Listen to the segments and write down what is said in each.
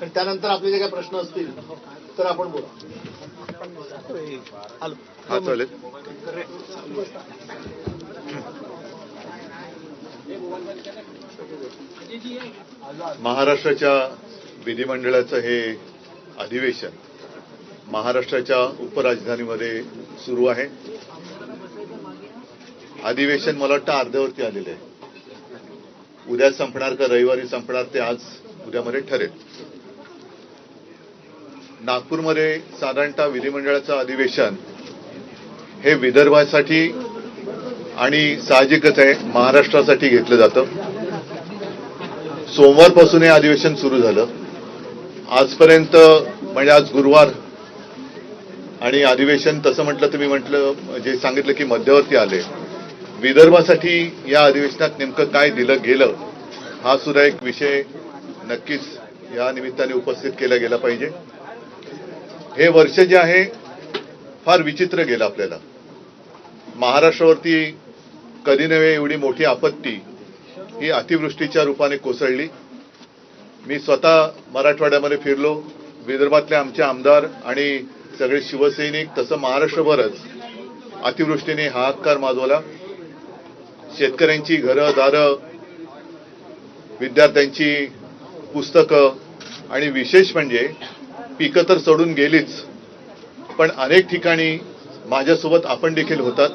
आणि त्यानंतर आपले जे काही प्रश्न असतील तर आपण बोला. हा चालेल. महाराष्ट्राच्या विधिमंडळाचं हे अधिवेशन महाराष्ट्राच्या उपराजधानीमध्ये सुरू आहे. अधिवेशन मला वाटतं अर्ध्यावरती आलेलं आहे. उद्या संपणार का रविवारी संपणार ते आज उद्यामध्ये ठरेल. नागपूरमध्ये साधारणतः विधिमंडळाचं अधिवेशन हे विदर्भासाठी आणि साहजिकच आहे महाराष्ट्रासाठी घेतलं जातं. सोमवारपासून हे अधिवेशन सुरू झालं. आजपर्यंत म्हणजे आज गुरुवार आणि अधिवेशन तसं म्हटलं तर मी म्हटलं जे सांगितलं की मध्यवर्ती आले. विदर्भासाठी या अधिवेशनात नेमकं काय दिलं गेलं हा सुद्धा एक विषय नक्कीच या निमित्ताने उपस्थित केला गेला पाहिजे. हे वर्ष जे आहे फार विचित्र गेलं आपल्याला. महाराष्ट्रावरती कधी नव्हे एवढी मोठी आपत्ती ही अतिवृष्टीच्या रूपाने कोसळली. मी स्वतः मराठवाड्यामध्ये फिरलो. विदर्भातले आमचे आमदार आणि सगळे शिवसैनिक तसं महाराष्ट्रभरच अतिवृष्टीने हाहाकार माजवला. शेतकऱ्यांची घरं दारं, विद्यार्थ्यांची पुस्तकं आणि विशेष म्हणजे पिकं तर सोडून गेलीच, पण अनेक ठिकाणी माझ्यासोबत आपण देखील होतात,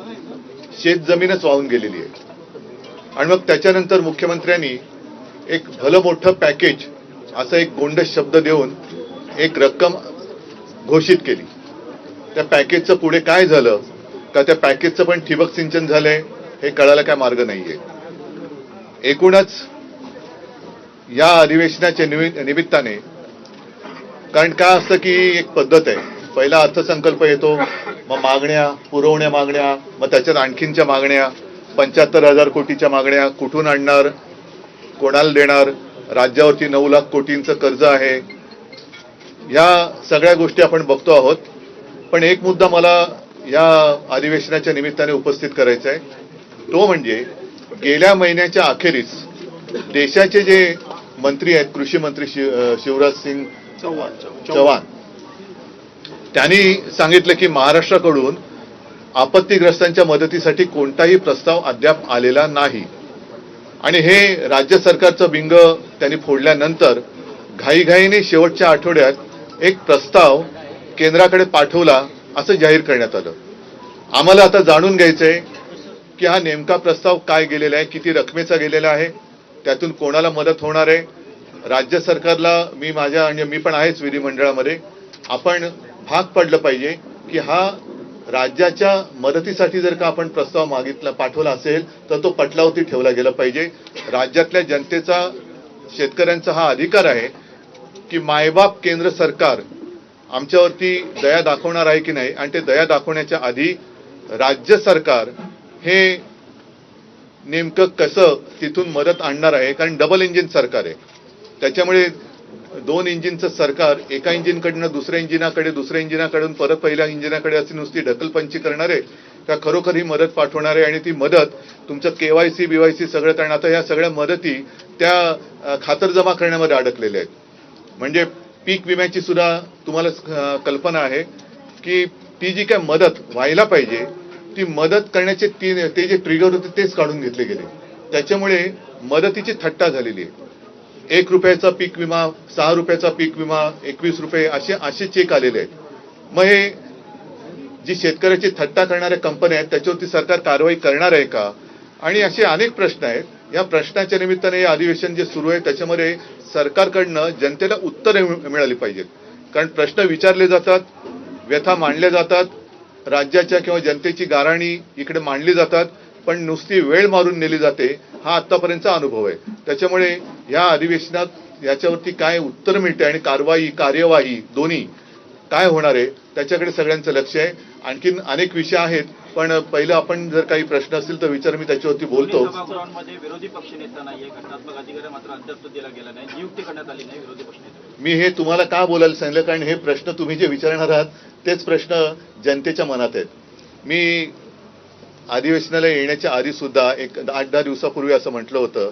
शेतजमीनच वाहून गेलेली आहे. आणि मग त्याच्यानंतर मुख्यमंत्र्यांनी एक भलं मोठं पॅकेज असा एक गोंडस शब्द देऊन एक रक्कम घोषित केली. त्या पॅकेजचं पुढे काय झालं का त्या पॅकेजचं पण ठिबक सिंचन झालंय हे कळायला काय मार्ग नाहीये. एकूणच या अधिवेशनाच्या निमित्ताने कारण काय असतं की एक पद्धत आहे. पहिला अर्थसंकल्प येतो, मग मागण्या पुरवण्या मागण्या, मग त्याच्यात आणखीनच्या मागण्या, 75,000 कोटीच्या मागण्या कुठून आणणार, कोणाला देणार, राज्यावरती 9 लाख कोटींचं कर्ज आहे. या सगळ्या गोष्टी आपण बघतो आहोत. पण एक मुद्दा मला या अधिवेशनाच्या निमित्ताने उपस्थित करायचा आहे. तो म्हणजे गेल्या महिन्याच्या अखेरीस देशाचे जे मंत्री आहेत, कृषी मंत्री शिवराज सिंग चौहान, त्यांनी सांगितलं की महाराष्ट्राकडून आपत्तीग्रस्तांच्या मदतीसाठी कोणताही प्रस्ताव अद्याप आलेला नाही. आणि हे राज्य सरकारचं बिंग त्यांनी फोडल्यानंतर घाईघाईने शेवटच्या आठवड्यात एक प्रस्ताव केंद्राकडे पाठवला असं जाहीर करण्यात आलं. आम्हाला आता जाणून घ्यायचंय की हा नेमका प्रस्ताव काय गेलेला आहे, किती रकमेचा गेलेला आहे, त्यातून कोणाला मदत होणार आहे. राज्य सरकारला मी पण आहेच विधिमंडळामध्ये, आपण भाग पडलं पाहिजे की हा राज्याच्या मदतीसाठी जर का आपण प्रस्ताव पाठवला असेल तर तो पटलावरती ठेवला गेला पाहिजे. राज्यातल्या जनतेचा, शेतकऱ्यांचा हा अधिकार आहे की मायबाप केंद्र सरकार आमच्यावरती दया दाखवणार आहे की नाही, आणि ते दया दाखवण्याच्या आधी राज्य सरकार हे नेमकं कसं तिथून मदत आणणार आहे. कारण डबल इंजिन सरकार आहे, त्याच्यामुळे 2 इंजिनचं सरकार एका इंजिनकडनं दुसऱ्या इंजिनाकडे, दुसऱ्या इंजिनाकडून परत पहिल्या इंजिनाकडे अशी नुसती ढकलपंची करणार आहे का खरोखर ही मदत पाठवणार आहे. आणि ती मदत तुमचं केवायसी बीवायसी सगळं, कारण आता या सगळ्या मदती त्या खातरजमा करण्यामध्ये अडकलेल्या आहेत. म्हणजे पीक विम्याची सुद्धा तुम्हाला कल्पना आहे की ती जी काय मदत व्हायला पाहिजे ती मदत करण्याचे ते जे ट्रिगर होते तेच काढून घेतले गेले. त्याच्यामुळे मदतीची थट्टा झालेली आहे. 1 रुपयाचा पीक विमा, 6 रुपयाचा पीक विमा, 21 रुपये असे चेक आलेले आहेत. मग हे जी शेतकऱ्याची थट्टा करणाऱ्या कंपन्या आहेत त्याच्यावरती सरकार कारवाई करणार आहे का, आणि असे अनेक प्रश्न आहेत. या प्रश्नाच्या निमित्ताने हे अधिवेशन जे सुरू आहे त्याच्यामध्ये सरकारकडनं जनतेला उत्तरे मिळाली पाहिजेत. कारण प्रश्न विचारले जातात, व्यथा मांडल्या जातात, राज्याच्या किंवा जनतेची गाऱ्हाणी इकडे मांडली जातात, पण नुसती वेळ मारून नेली जाते. हा आतापर्यंतचा अनुभव आहे. त्याच्यामुळे या अधिवेशनात याच्यावरती काय उत्तर मिळते आणि कार्यवाही दोन्ही काय होणार आहे त्याच्याकडे सगळ्यांचं लक्ष आहे. आणखीन अनेक विषय आहेत, पण पहिलं आपण जर काही प्रश्न असतील तर विचार, मी त्याच्यावरती बोलतो. विरोधी पक्ष नेता नाहीये, घटनात्मक अधिकार मात्र अद्याप दिला गेला नाही, नियुक्ती करण्यात आली नाही विरोधी पक्ष. मी हे तुम्हाला का बोलायला सांगितलं, कारण हे प्रश्न तुम्ही जे विचारणार आहात तेच प्रश्न जनतेच्या मनात आहेत. मी अधिवेशनाला येण्याच्या आधी सुद्धा एक 8-10 दिवसापूर्वी असं म्हटलं होतं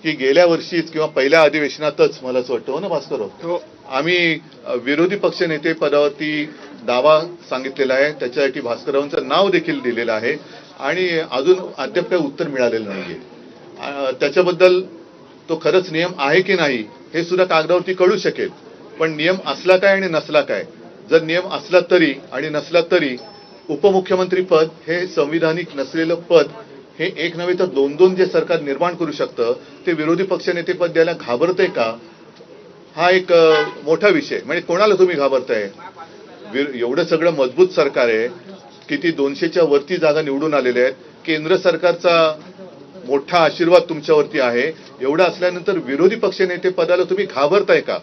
की गेल्या वर्षीच किंवा पहिल्या अधिवेशनातच मला असं वाटतं हो ना भास्करराव, आम्ही विरोधी पक्षनेते पदावरती दावा सांगितलेला आहे, त्याच्यासाठी भास्कररावांचं नाव देखील दिलेलं आहे आणि अजून अद्याप काही उत्तर मिळालेलं नाहीये. त्याच्याबद्दल तो खरंच नियम आहे की नाही हे सुद्धा कागदावरती कळू शकेल, पण नियम असला काय आणि नसला काय, जर नियम असला तरी आणि नसला तरी उपमुख्यमंत्री पद हे संविधानिक नसलेलं पद हे एक नव्हे तर दोन दोन जे सरकार निर्माण करू शकतं ते विरोधी पक्षनेते पद द्यायला घाबरतंय का, हा एक मोठा विषय. म्हणजे कोणाला तुम्ही घाबरताय? एवढं सगळं मजबूत सरकार आहे, किती 200च्या वरती जागा निवडून आलेल्या आहेत, केंद्र सरकारचा मोठा आशीर्वाद तुमच्यावरती आहे, एवढं असल्यानंतर विरोधी पक्षनेते पदाला तुम्ही घाबरताय का?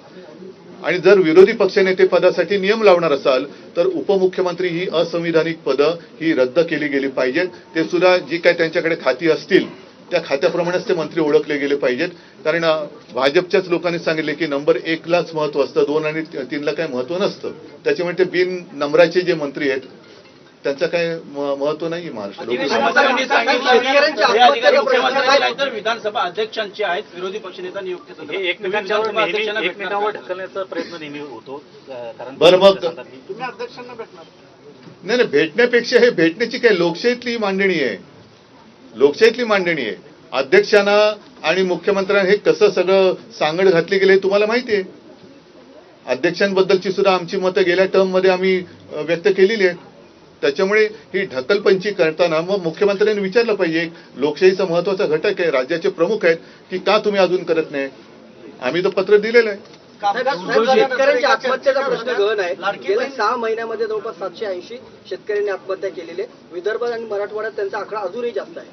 आणि जर विरोधी पक्षनेते पदासाठी नियम लावणार असाल तर उपमुख्यमंत्री ही असंविधानिक पदं ही रद्द केली गेली पाहिजेत. ते सुद्धा जी काय त्यांच्याकडे खाती असतील त्या खात्याप्रमाणेच ते मंत्री ओळखले गेले पाहिजेत. कारण भाजपच्याच लोकांनी सांगितले की नंबर 1लाच महत्व असतं, 2 आणि 3ला काही महत्व नसतं. त्याच्यामुळे ते बिन नंबराचे जे मंत्री आहेत त्यांचं काय महत्व नाही महाराष्ट्र. विधानसभा अध्यक्षांची आहेत विरोधी पक्षनेता नियुक्ती एकमेकांवर ढकलण्याचा प्रयत्न नेहमी होतो. कारण बरं मग तुम्ही अध्यक्षांना भेटणार? नाही, भेटण्यापेक्षा हे भेटण्याची काय लोकशाहीतली मांडणी आहे, लोकशाहीतली मांडणी आहे. अध्यक्षांना आणि मुख्यमंत्र्यांना हे कसं सगळं सांगड घातली गेले तुम्हाला माहिती आहे. अध्यक्षांबद्दलची सुद्धा आमची मतं गेल्या टर्ममध्ये आम्ही व्यक्त केलेली आहेत. त्याच्यामुळे ही ढकलपंची करताना मग मुख्यमंत्र्यांनी विचारलं पाहिजे, लोकशाहीचा महत्वाचा घटक आहे, राज्याचे प्रमुख आहेत, की का तुम्ही अजून करत नाही? आम्ही तर पत्र दिलेलं आहे. शेतकऱ्यांच्या आत्महत्येचा प्रश्न गहन आहे. गेल्या 6 महिन्यामध्ये जवळपास 780 शेतकऱ्यांनी आत्महत्या केलेली आहे. विदर्भ आणि मराठवाड्यात त्यांचा आकडा अजूनही जास्त आहे.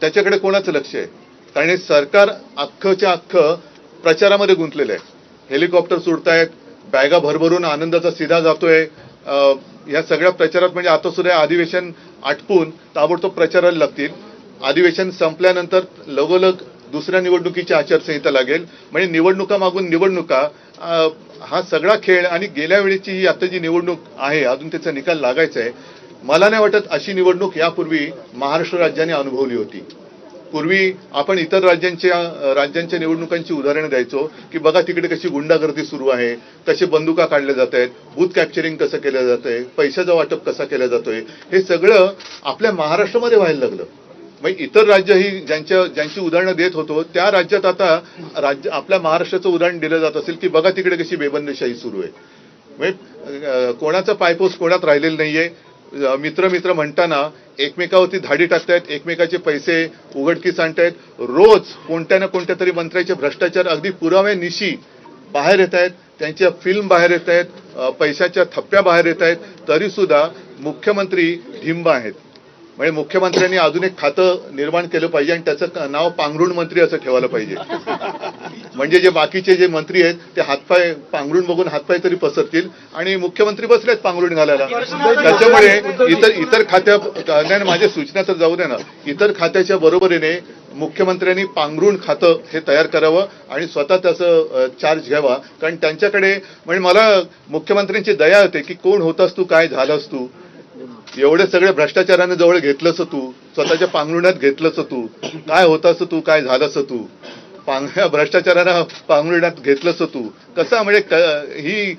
त्याच्याकडे कोणाचं लक्ष आहे? कारण हे सरकार अख्खच्या अख्खं प्रचारामध्ये गुंतलेलं आहे. हेलिकॉप्टर सुटतायत, बॅगा भरभरून आनंदाचा सीधा जातोय. या सगळ्या प्रचारात म्हणजे आता सुद्धा अधिवेशन आटपून ताबडतोब प्रचाराला लागतील. अधिवेशन संपल्यानंतर लगोलग दुसऱ्या निवडणुकीची आचारसंहिता लागेल. म्हणजे निवडणुका मागून निवडणुका हा सगळा खेळ. आणि गेल्या वेळेची ही आता जी निवडणूक आहे अजून त्याचा निकाल लागायचा आहे. मला नाही वाटत अशी निवडणूक यापूर्वी महाराष्ट्र राज्याने अनुभवली होती. पूर्वी आपण इतर राज्यांच्या निवडणुकांची उदाहरणं द्यायचो की बघा तिकडे कशी गुंडागर्दी सुरू आहे, कसे बंदुका काढल्या जात आहेत, बूथ कॅप्चरिंग कसं केलं जात आहे, पैशाचा वाटप कसा केला जातोय, हे सगळं आपल्या महाराष्ट्रामध्ये व्हायला लागलं. म्हणजे इतर राज्य ही ज्यांची उदाहरणं देत होतो त्या राज्यात आता आपल्या महाराष्ट्राचं उदाहरण दिलं जात असेल की बघा तिकडे कशी बेबंदीशाही सुरू आहे. म्हणजे कोणाचा पायपोस कोणात राहिलेलं नाहीये. मित्र म्हणताना एकमेकावरती धाडी टाकतायत, एकमेकाचे पैसे उघडकीस आणतायत. रोज कोणत्या ना कोणत्या तरी मंत्र्याचे भ्रष्टाचार अगदी पुराव्यानिशी बाहेर येत आहेत, त्यांच्या फिल्म बाहेर येत आहेत, पैशाच्या थप्प्या बाहेर येत आहेत, तरी सुद्धा मुख्यमंत्री ढिंब आहेत. म्हणजे मुख्यमंत्र्यांनी अजून एक खातं निर्माण केलं पाहिजे आणि त्याचं नाव पांघरुण मंत्री असं ठेवायला पाहिजे. म्हणजे जे बाकीचे जे मंत्री आहेत ते हातपाय पांघरुण बघून हातपाय तरी पसरतील आणि मुख्यमंत्री बसलेत पांघरुण घालायला. त्याच्यामुळे इतर खात्या नाही, माझ्या सूचना तर जाऊ दे ना, इतर खात्याच्या बरोबरीने मुख्यमंत्र्यांनी पांघरुण खातं हे तयार करावं आणि स्वतः त्याचं चार्ज घ्यावा. कारण त्यांच्याकडे म्हणजे मला मुख्यमंत्र्यांची दया होते की कोण होतास तू, काय झालास तू, एवढे सगळे भ्रष्टाचाराने जवळ घेतलंस तू, स्वतःच्या पांघरुणात घेतलंस तू, काय होतास तू, काय झालंस तू, भ्रष्टाचारानं पांघरुणात घेतलंस तू, कसं म्हणजे ही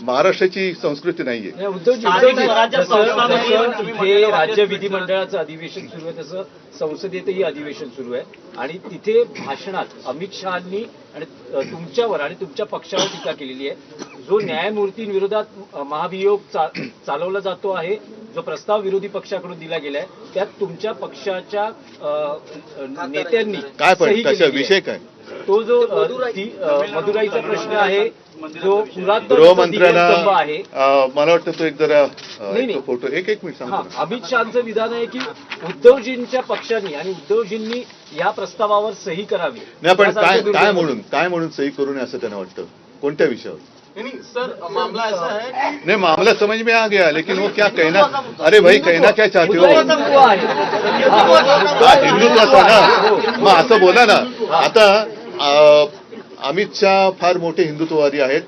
महाराष्ट्राची संस्कृती नाहीये. हे राज्य विधिमंडळाचं अधिवेशन सुरू आहे तसं संसदेतही अधिवेशन सुरू आहे आणि तिथे भाषणात अमित शहानी आणि तुमच्यावर आणि तुमच्या पक्षावर टीका केलेली आहे. जो न्यायमूर्तींविरोधात महाभियोग चालवला जातो आहे, जो प्रस्ताव विरोधी पक्षाकडून दिला गेलाय त्यात तुमच्या पक्षाच्या नेत्यांनी काय पण सही त्याचा केलेली विषय आहे. काय? तो जो मदुराईचा प्रश्न आहे, जो गृहमंत्र्यांना आहे, मला वाटतं तो एक जरा नाही. फोटो एक मिनिट सांगतो. अमित शहाचं विधान आहे की उद्धवजींच्या पक्षांनी आणि उद्धवजींनी या प्रस्तावावर सही करावी. नाही पण काय म्हणून सही करू नये असं त्यांना वाटतं? कोणत्या विषयावर? सर मामला ऐसा है, नहीं मामला समझ में आ गया, लेकिन वो क्या कहना, अरे भाई कहना क्या चाहते हो? हिंदुत्वाचा ना, मग असं बोला ना. आता अमित शाह फार मोठे हिंदुत्ववादी आहेत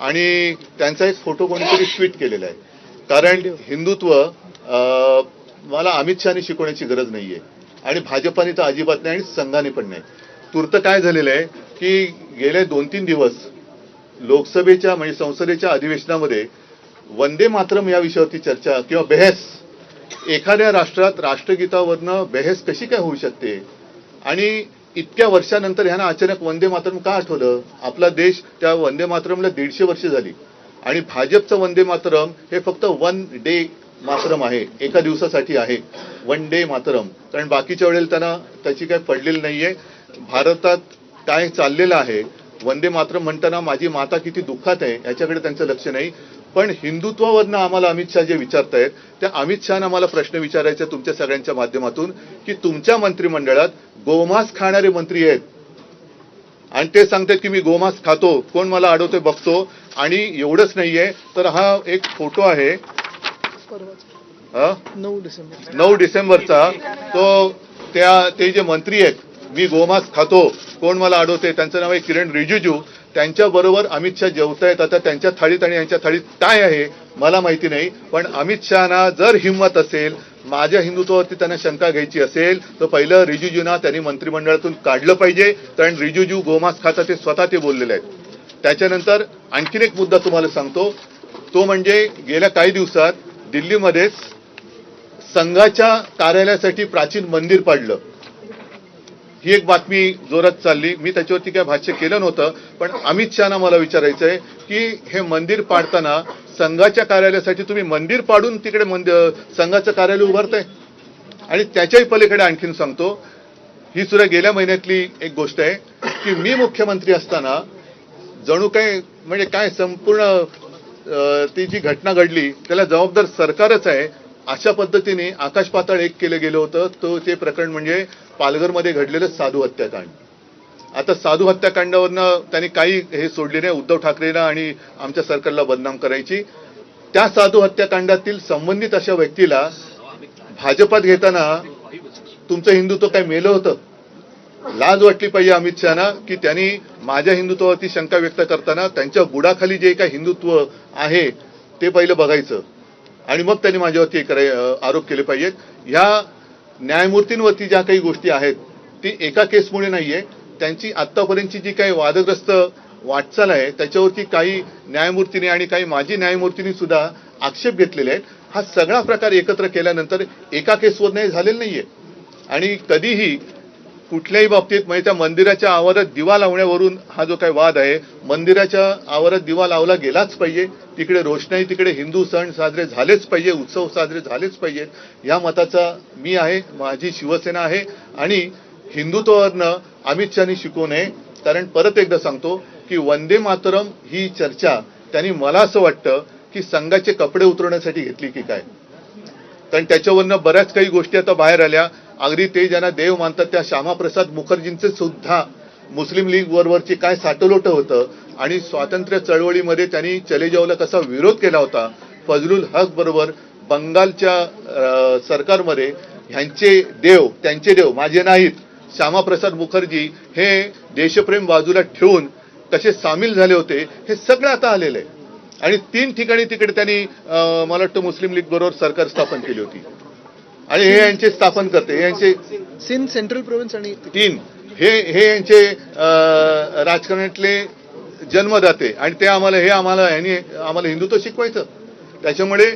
आणि त्यांचा एक फोटो कोणीतरी ट्विट केलेला आहे. कारण हिंदुत्व मला अमित शहानी शिकवण्याची गरज नाहीये आणि भाजपाने तर अजिबात नाही आणि संघाने पण नाही. तूर्त काय झालेलं आहे की गेले 2-3 दिवस लोकसभेच्या म्हणजे संसदेच्या अधिवेशनामध्ये वंदे मातरम या विषयावरती चर्चा किंवा बहस, एखाद्या राष्ट्रात राष्ट्रगीतावरनं बहस कशी काय होऊ शकते आणि इतक्या वर्षानंतर ह्यांना अचानक वंदे मातरम का आठवलं? आपला देश त्या वंदे मातरमला 150 वर्ष झाली आणि भाजपचं वंदे मातरम हे फक्त 1 डे मातरम आहे, एका दिवसासाठी आहे 1 डे मातरम, कारण बाकीच्या वेळेला त्यांना त्याची काही पडलेली नाहीये. भारतात काय चाललेलं आहे, वंदे मातरम म्हणताना माझी माता किती दुःखात आहे याच्याकडे त्यांचं लक्ष नाही. पण हिंदुत्वावरनं आम्हाला अमित शहा जे विचारतायत त्या अमित शहाना मला प्रश्न विचारायचा तुमच्या सगळ्यांच्या माध्यमातून की तुमच्या मंत्रिमंडळात गोमांस खाणारे मंत्री आहेत आणि ते सांगतात की मी गोमांस खातो, कोण मला अडवतोय बघतो. आणि एवढंच नाहीये तर हा एक फोटो आहे 9 डिसेंबरचा, तो ते जे मंत्री आहेत मी गोमांस खातो कोण मला अडवते, त्यांचं नाव आहे किरण रिजिजू. त्यांच्याबरोबर अमित शहा जेवतायत. आता त्यांच्या थाळीत आणि यांच्या थाळीत काय आहे मला माहिती नाही, पण अमित शहाना जर हिंमत असेल, माझ्या हिंदुत्वावरती त्यांना शंका घ्यायची असेल तर पहिलं रिजिजूंना त्यांनी मंत्रिमंडळातून काढलं पाहिजे, कारण रिजिजू गोमांस खाता ते स्वतः ते बोललेले आहेत. त्याच्यानंतर आणखीन एक मुद्दा तुम्हाला सांगतो, तो म्हणजे गेल्या काही दिवसात दिल्लीमध्येच संघाच्या कार्यालयासाठी प्राचीन मंदिर पाडलं. ही एक बातमी जोरात चालली. मी त्याच्यावरती काय भाष्य केलं नव्हतं, पण अमित शहाना मला विचारायचंय की हे मंदिर पाडताना संघाच्या कार्यालयासाठी तुम्ही मंदिर पाडून तिकडे संघाचं कार्यालय उभारताय. आणि त्याच्याही पलीकडे आणखीन सांगतो, ही सुद्धा गेल्या महिन्यातली एक गोष्ट आहे की मी मुख्यमंत्री असताना जणू काय म्हणजे काय संपूर्ण ती जी घटना घडली त्याला जबाबदार सरकारच आहे अशा पद्धतीने आकाश पाताळ एक केलं गेलं होतं. ते प्रकरण म्हणजे पालघरमध्ये घडलेलं साधू हत्याकांड. आता साधू हत्याकांडावरनं त्यांनी काही हे सोडले नाही, उद्धव ठाकरेंना आणि आमच्या सरकारला बदनाम करायची. त्या साधू हत्याकांडातील संबंधित अशा व्यक्तीला भाजपात घेताना तुमचं हिंदुत्व काय मेलं होतं? लाज वाटली पाहिजे अमित शहाना की त्यांनी माझ्या हिंदुत्वावरती शंका व्यक्त करताना त्यांच्या बुडाखाली जे काही हिंदुत्व आहे ते पहिलं बघायचं आणि मग त्यांनी माझ्यावरती आरोप केले पाहिजेत. ह्या न्यायमूर्तींवरती ज्या काही गोष्टी आहेत ती एका केसमुळे नाहीये, त्यांची आतापर्यंतची जी काही वादग्रस्त वाटचाल आहे त्याच्यावरती काही न्यायमूर्तींनी आणि काही माजी न्यायमूर्तींनी सुद्धा आक्षेप घेतलेले आहेत. हा सगळा प्रकार एकत्र केल्यानंतर एका केसवर नाही झालेला नाहीये. आणि कधीही कुठल्याही बाबतीत म्हणजे त्या मंदिराच्या आवारात दिवा लावण्यावरून हा जो काही वाद आहे, मंदिराच्या आवारात दिवा लावला गेलाच पाहिजे, तिकडे रोषणाई, तिकडे हिंदू सण साजरे झालेच पाहिजे, उत्सव साजरे झालेच पाहिजेत, या मताचा मी आहे, माझी शिवसेना आहे. आणि हिंदुत्वावरनं अमित शहानी शिकवू नये, कारण परत एकदा सांगतो की वंदे मातरम ही चर्चा त्यांनी मला असं वाटतं की संघाचे कपडे उतरवण्यासाठी घेतली की काय, कारण त्याच्यावरनं बऱ्याच काही गोष्टी आता बाहेर आल्या. अगदी ते ज्यांना देव मानतात त्या श्यामाप्रसाद मुखर्जींचे सुद्धा मुस्लिम लीग बरोबरची काय साटलोट होतं आणि स्वातंत्र्य चळवळीमध्ये त्यांनी चले जावला कसा विरोध केला होता. फजलुल हक बरोबर बंगालच्या सरकारमध्ये ह्यांचे देव, त्यांचे देव माझे नाहीत, श्यामाप्रसाद मुखर्जी हे देशप्रेम बाजूला ठेवून कसे सामील झाले होते हे सगळं आता आलेलं आहे. आणि 3 ठिकाणी तिकडे त्यांनी मला वाटतं मुस्लिम लीग बरोबर सरकार स्थापन केली होती आणि हे यांचे स्थापन करते, हे यांचे सिंध सेंट्रल प्रोव्हिन्स आणि 3 हे यांचे राजकारणातले जन्मदाते आणि ते आम्हाला हिंदुत्व शिकवायचं. त्याच्यामुळे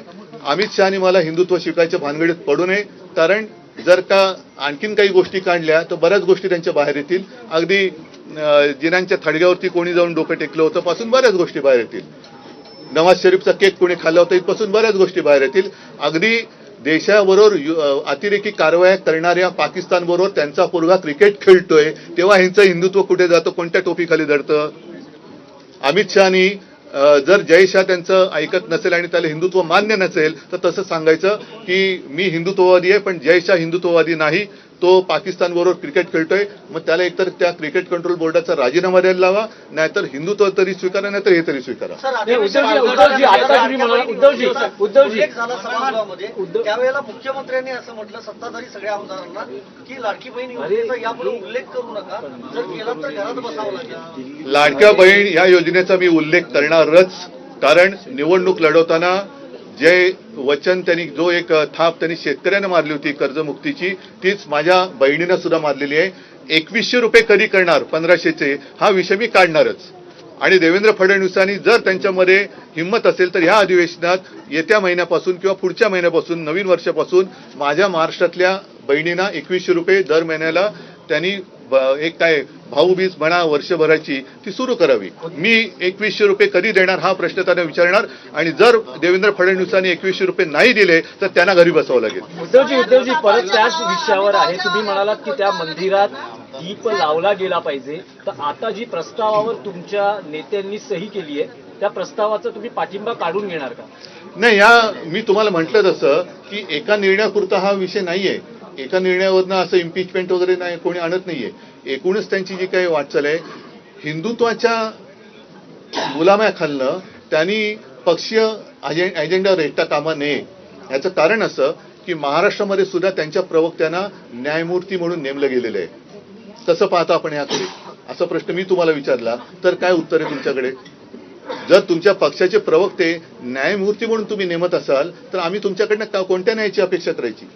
अमित शहानी मला हिंदुत्व शिकायच्या भानगडीत पडू नये, कारण जर का आणखीन काही गोष्टी काढल्या तर बऱ्याच गोष्टी त्यांच्या बाहेर येतील. अगदी जिनांच्या थडग्यावरती कोणी जाऊन डोकं टेकलं होतं पासून बऱ्याच गोष्टी बाहेर येतील. नवाज शरीफचा केक कोणी खाल्ला होता इथपासून बऱ्याच गोष्टी बाहेर येतील. अगदी देशाबरोबर अतिरेकी कारवाया करणाऱ्या पाकिस्तान बरोबर त्यांचा पोरगा क्रिकेट खेळतोय तेव्हा ह्यांचं हिंदुत्व कुठे जातं, कोणत्या टोपीखाली दडतं. अमित शहानी जर जय शाह त्यांचं ऐकत नसेल आणि त्याला हिंदुत्व मान्य नसेल तर तसं सांगायचं की मी हिंदुत्ववादी आहे पण जय शाह हिंदुत्ववादी नाही, तो पाकिस्तान बरोबर क्रिकेट खेळतोय. मग त्याला एकतर त्या क्रिकेट कंट्रोल बोर्डाचा राजीनामा द्यायला लावा, नाहीतर हिंदुत्व तरी स्वीकारा, नाहीतर हे तरी स्वीकारा. त्यावेळेला मुख्यमंत्र्यांनी असं म्हटलं सत्ताधारी सगळ्या आमदारांना की लाडकी बहीण योजनेचा यापुढे उल्लेख करू नका, जर केला तर घरात बसावं लागेल. लाडक्या बहीण या योजनेचा मी उल्लेख करणारच, कारण निवडणूक लढवताना जे वचन त्यांनी जो एक थाप त्यांनी शेतकऱ्यांना मारली होती कर्जमुक्तीची, तीच माझ्या बहिणीनं सुद्धा मारलेली आहे. 2100 रुपये कधी करणार 1500चे हा विषय मी काढणारच. आणि देवेंद्र फडणवीसांनी जर त्यांच्यामध्ये हिंमत असेल तर ह्या अधिवेशनात येत्या महिन्यापासून किंवा पुढच्या महिन्यापासून नवीन वर्षापासून माझ्या महाराष्ट्रातल्या बहिणींना 2100 रुपये दर महिन्याला त्यांनी एक काय भाऊबीज म्हणा वर्षभराची ती सुरू करावी. मी 2100 रुपये कधी देणार हा प्रश्न त्यांना विचारणार. आणि जर देवेंद्र फडणवीसांनी 2100 रुपये नाही दिले तर त्यांना घरी बसवावं लागेल. उद्धवजी परत त्याच विषयावर आहे. तुम्ही म्हणालात की त्या मंदिरात दीप लावला गेला पाहिजे, तर आता जी प्रस्तावावर तुमच्या नेत्यांनी सही केली आहे त्या प्रस्तावाचा तुम्ही पाठिंबा काढून घेणार का? नाही, मी तुम्हाला म्हटलं तसं की एका निर्णयापुरता हा विषय नाहीये. एका निर्णयावरनं असं इम्पिचमेंट वगैरे नाही कोणी आणत नाहीये. एकूणच त्यांची जी काही वाटचाल आहे हिंदुत्वाच्या गुलाम्याखालनं त्यांनी पक्षीय अजेंडा रेटता कामा नये. याचं कारण असं की महाराष्ट्रामध्ये सुद्धा त्यांच्या प्रवक्त्यांना न्यायमूर्ती म्हणून नेमलं गेलेलं आहे. कसं पाहता आपण याकडे असा प्रश्न मी तुम्हाला विचारला तर काय उत्तर आहे तुमच्याकडे? जर तुमच्या पक्षाचे प्रवक्ते न्यायमूर्ती म्हणून तुम्ही नेमत असाल तर आम्ही तुमच्याकडनं कोणत्या न्यायाची अपेक्षा करायची?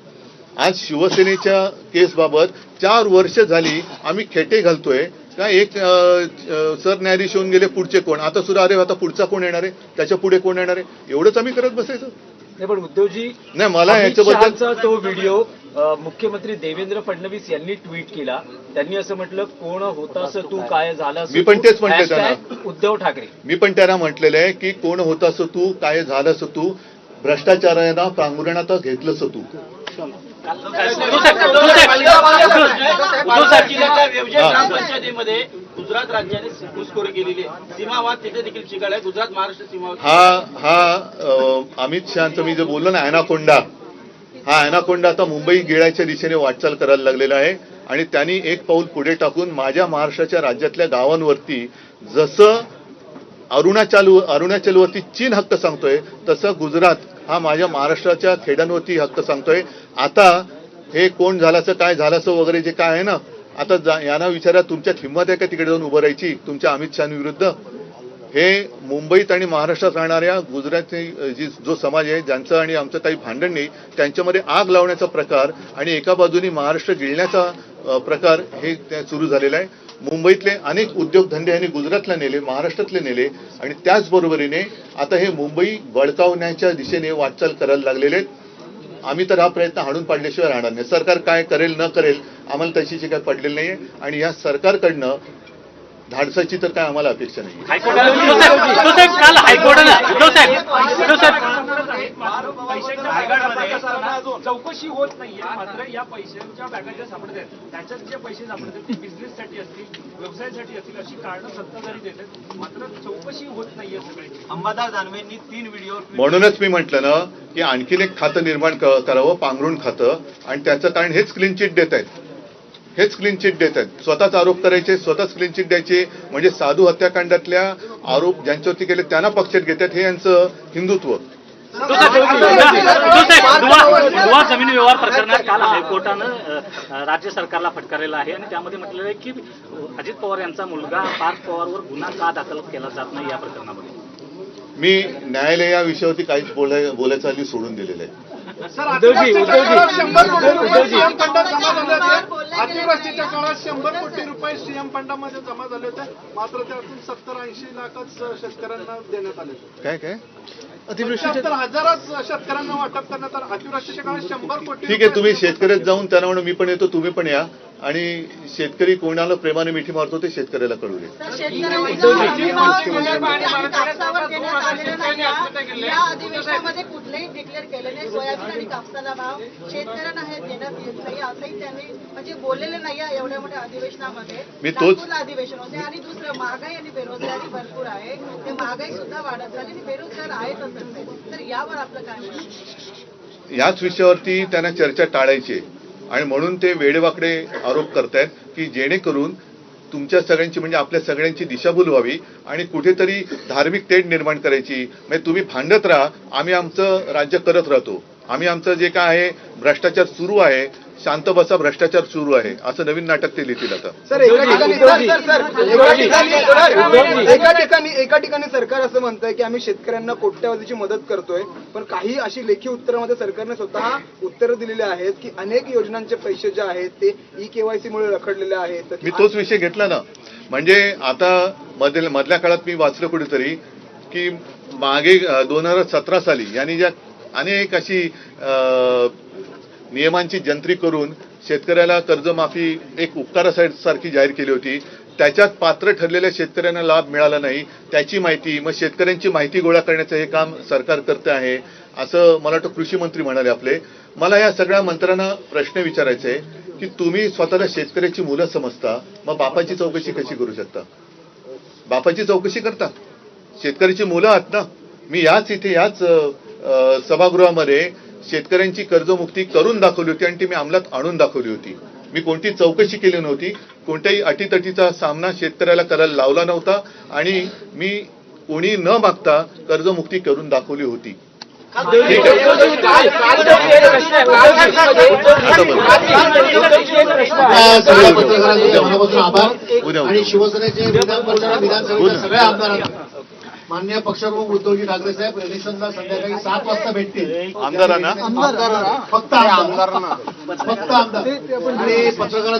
आज शिवसेनेच्या केसबाबत 4 वर्ष झाली आम्ही खेटे घालतोय का एक सरन्यायाधीश होऊन गेले, पुढचे कोण? आता सुद्धा अरे आता पुढचा कोण येणार आहे, त्याच्या पुढे कोण येणार आहे, एवढंच आम्ही करत बसायचं? नाही, पण उद्धवजी नाही, मला याच्याबद्दल तो व्हिडिओ मुख्यमंत्री देवेंद्र फडणवीस यांनी ट्विट केला. त्यांनी असं म्हटलं, कोण होतास तू, काय झालं? मी पण तेच म्हटलं त्यांना, उद्धव ठाकरे. मी पण त्यांना म्हटलेलं आहे की कोण होतास तू, काय झालंस तू, भ्रष्टाचारांना पांघरुणात घेतलंस तू. ग्रामपंचायतीमध्ये गुजरात राज्याने घुसखोरी केलेली आहे. सीमावाद तिथे देखील शिकायला गुजरात महाराष्ट्र सीमावाद हा अमित शहाचं मी जे बोललो ना अॅनाकोंडा, हा अॅनाकोंडा आता मुंबई गिळायच्या दिशेने वाटचाल करायला लागलेला आहे. आणि त्यांनी एक पाऊल पुढे टाकून माझ्या महाराष्ट्राच्या राज्यातल्या गावांवरती जसं अरुणाचलवरती चीन हक्क सांगतोय तसं गुजरात हा माझ्या महाराष्ट्राच्या खेड्यांवरती हक्क सांगतोय. आता हे कोण झाल्याचं काय झाल्याचं वगैरे जे काय आहे ना, आता यांना विचारा तुमच्यात हिंमत आहे का तिकडे जाऊन उभं राहायची तुमच्या अमित शहाविरुद्ध? हे मुंबईत आणि महाराष्ट्रात राहणाऱ्या गुजराती जो समाज आहे ज्यांचं आणि आमचं काही भांडण नाही त्यांच्यामध्ये आग लावण्याचा प्रकार आणि एका बाजूनी महाराष्ट्र गिळण्याचा प्रकार हे सुरू झालेला आहे. मुंबईतले अनेक उद्योगधंदे यांनी गुजरातला नेले, महाराष्ट्रातले नेले आणि त्याचबरोबरीने आता हे मुंबई बळकावण्याच्या दिशेने वाटचाल करायला लागलेले आहेत. आम्ही तर हा प्रयत्न हाणून पाडल्याशिवाय राहणार नाही. सरकार काय करेल न करेल आम्हाला त्याची काही पडलेली नाहीये आणि या सरकारकडनं धाडसाची तर काय आम्हाला अपेक्षा नाही. चौकशी होत नाहीये, मात्र या पैशांच्या बॅगा ज्या सापडत आहेत त्याच्यात जे पैसे सापडत आहेत ते बिझनेससाठी असतील, व्यवसायासाठी असतील अशी कारणं सत्ताधारी देतात, मात्र चौकशी होत नाहीये सगळ्याची. अंबादास दानवेंनी 3 व्हिडिओ म्हणूनच मी म्हटलं ना की आणखीन एक खातं निर्माण करावं, पांघरुण खातं. आणि त्याचं कारण हेच क्लीन चिट देत आहेत, हेच क्लीन चिट देत आहेत. स्वतःच आरोप करायचे, स्वतःच क्लीन चिट द्यायचे. म्हणजे साधू हत्याकांडातल्या आरोप ज्यांच्यावरती केले त्यांना पक्षात घेतात, हे यांचं हिंदुत्व. दुवा जमीन व्यवहार प्रकरणात काल हायकोर्टानं राज्य सरकारला फटकारलेला आहे आणि त्यामध्ये म्हटलेलं आहे की अजित पवार यांचा मुलगा पार्थ पवारवर गुन्हा का दाखल केला जात नाही या प्रकरणामध्ये. मी न्यायालय या विषयावरती काहीच बोलायचं आधी सोडून दिलेलं आहे. अतिवृष्टीच्या काळात 100 कोटी रुपये सीएम फंडामध्ये जमा झाले होते, मात्र त्यातून 70-80 लाखच शेतकऱ्यांना देण्यात आले. काय अतिवृष्टीच्या हजारच शेतकऱ्यांना वाटप करण्यात आलं. अतिवृष्टीच्या काळात 100 कोटी. ठीक आहे, तुम्ही शेतकऱ्यात जाऊन त्यांना म्हणून मी पण येतो, तुम्ही पण या आणि शेतकरी कोणाला प्रेमाने मिठी मारतो ते शेतकऱ्याला कळू दे. या अधिवेशनामध्ये कुठलेही डिक्लेअर केले नाही. सोयाबीन आणि कापसाला भाव शेतकऱ्यांना हे देण्यात येत नाही असंही त्यांनी म्हणजे बोललेले नाही. एवढ्या मोठ्या अधिवेशनामध्ये मी तोच अधिवेशन होते. आणि दुसरं महागाई आणि बेरोजगारी भरपूर आहे, ते महागाई सुद्धा वाढत झाली आणि बेरोजगार आहेतच असते. तर यावर आपलं काय म्हणणं? याच विषयावरती त्यांना चर्चा टाळायची आणि म्हणून ते वेडेवाकडे आरोप करतायत की जेणेकरून तुमच्या सगळ्यांची म्हणजे आपल्या सगळ्यांची दिशाभूल व्हावी आणि कुठेतरी धार्मिक तेढ निर्माण करायची. म्हणजे तुम्ही भांडत राहा, आम्ही आमचं राज्य करत राहतो, आम्ही आमचं जे काय आहे भ्रष्टाचार सुरू आहे शांत बसा भ्रष्टाचार सुरू आहे असं नवीन नाटक ते लिहितील आता. सर एका ठिकाणी सरकार असं म्हणतंय की आम्ही शेतकऱ्यांना कोट्यवधीची मदत करतोय, पण काही अशी लेखी उत्तरामध्ये सरकारने स्वतः उत्तरं दिलेली आहेत की अनेक योजनांचे पैसे जे आहेत ते ई-केवायसी मुळे रखडलेले आहेत. मी तोच विषय घेतला ना. म्हणजे आता मधल्या काळात मी वाचलं कुठेतरी की मागे 2017 साली यांनी ज्या अनेक अशी नियमांची जंत्री करून शेतकऱ्याला कर्जमाफी एक उपकारासारखी जाहीर केली होती. त्याच्यात पात्र ठरलेल्या शेतकऱ्यांना लाभ मिळाला नाही, त्याची माहिती, मग शेतकऱ्यांची माहिती गोळा करण्याचं हे काम सरकार करते आहे असं मला वाटतं कृषी मंत्री म्हणाले आपले. मला या सगळ्या मंत्र्यांना प्रश्न विचारायचे आहे की तुम्ही स्वतःला शेतकऱ्याची मुलं समजता, मग बापाची चौकशी कशी करू शकता? बापाची चौकशी करता, शेतकऱ्याची मुलं आहात ना. मी याच सभागृहामध्ये शेतकऱ्यांची कर्जमुक्ती करून दाखवली होती आणि ती मी अंमलात आणून दाखवली होती. मी कोणती चौकशी केली नव्हती, कोणत्याही अटीतटीचा सामना शेतकऱ्याला करायला लावला नव्हता आणि मी कोणी न मागता कर्जमुक्ती करून दाखवली होती. मनापासून आभार आणि शिवसेनेचे विधान परिषद विधानसभेच्या सगळ्या आमदारांना माननीय पक्षप्रमुख उद्धवजी ठाकरे साहेब इलेक्शनला संध्याकाळी 7 वाजता भेटतील. आमदारांना फक्त आमदार आणि पत्रकारांना